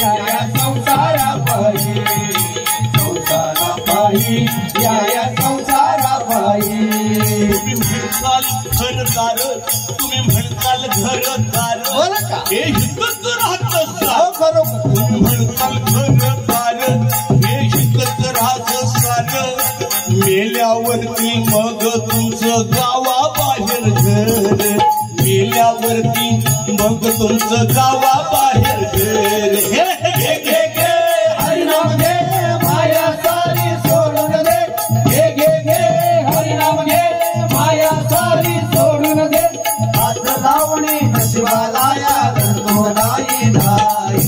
या संसारापायी या संसारापायी तुम्ही म्हणताल घरदार तुम्ही म्हणताल घरदार हे हितच राहत तुम्ही म्हणताल घरदार हे हितच राहत सार मेल्यावरती मग तुमचं गावाबाहेर घर मेल्यावरती मग तुमचं गावाबाहेर घर घे घे घे हरिनाम घे माया सारी सोडून दे घे घे घे हरिनाम घे माया सारी सोडून दे हात लावणे नशिबाला या धरतो नाही धाई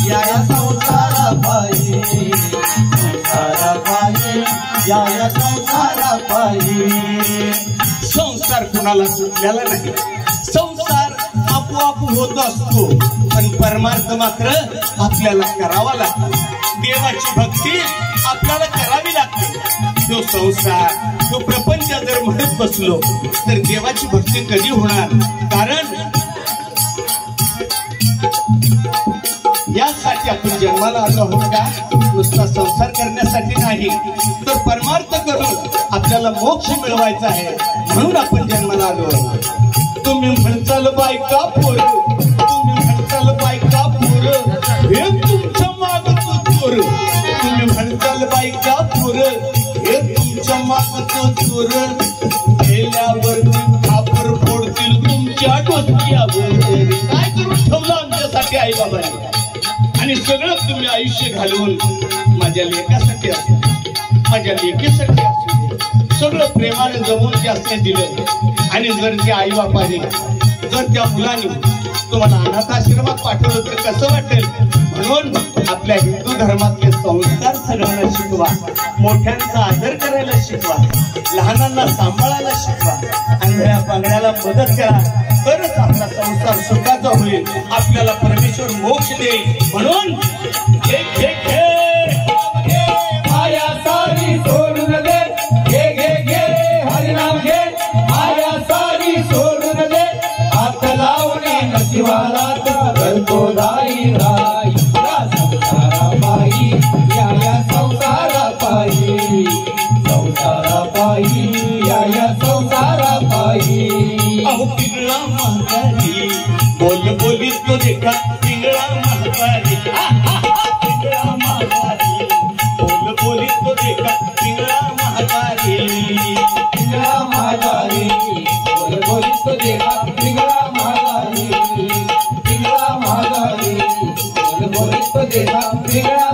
या संसारापायी या संसारापायी संसार कुणाला सुटलेला नाही संसार आपोआप होत असतो पण परमार्थ मात्र आपल्याला करावा लागतो देवाची भक्ती आपल्याला करावी लागते जो संसार जो प्रपंच जर म्हणत बसलो तर देवाची भक्ती कधी होणार कारण यासाठी आपण जन्माला आलो आहोत का नुसता संसार करण्यासाठी नाही तर परमार्थ करून आपल्याला मोक्ष मिळवायचा आहे म्हणून आपण जन्माला आलो आहोत तुम्ही म्हणताल बायका पोर तुम्ही म्हणताल बायका पोर हे तुमच्या मागचं चोर तुम्ही म्हणताल बायका पोर हे तुमच्या मागचं चोर गेल्यावर खापर फोडतील तुमच्या डोक्यावर काय करून ठेवलं आमच्यासाठी आई बाबांनी आणि सगळं तुम्ही आयुष्य घालवून माझ्या लेकासाठी असू माझ्या लेकीसाठी असू सगळं प्रेमाने जमून जास्त दिलं आणि जर त्या आई बापाने जर त्या मुलांनी तुम्हाला अनाथ आश्रमात पाठवलं तर कसं वाटेल म्हणून आपल्या हिंदू धर्मातले संस्कार सगळ्यांना शिकवा मोठ्यांचा आदर करायला शिकवा लहानांना सांभाळायला शिकवा आंधळ्या पांगड्याला मदत करा तरच आपला संसार सुखाचा होईल आपल्याला परमेश्वर मोक्ष देईल म्हणून माया सारी सोडून दे घे घे घे हरिनाम घे माया सारी सोडून दे हात लावणे नशिबाला करतो राई राई या संसारापायी या संसारापायी या संसारापायी अहो पिंगळा म्हातारी बोल बोली तो देखा पिंगळा म्हातारी पिंगळा म्हातारी बोल बोली तो देखा पिंगळा म्हातारी पिंगळा म्हातारी बोल बोली तो देखा पिंगळा म्हातारी पिंगळा म्हातारी बोल बोली तो देखा पिंगळा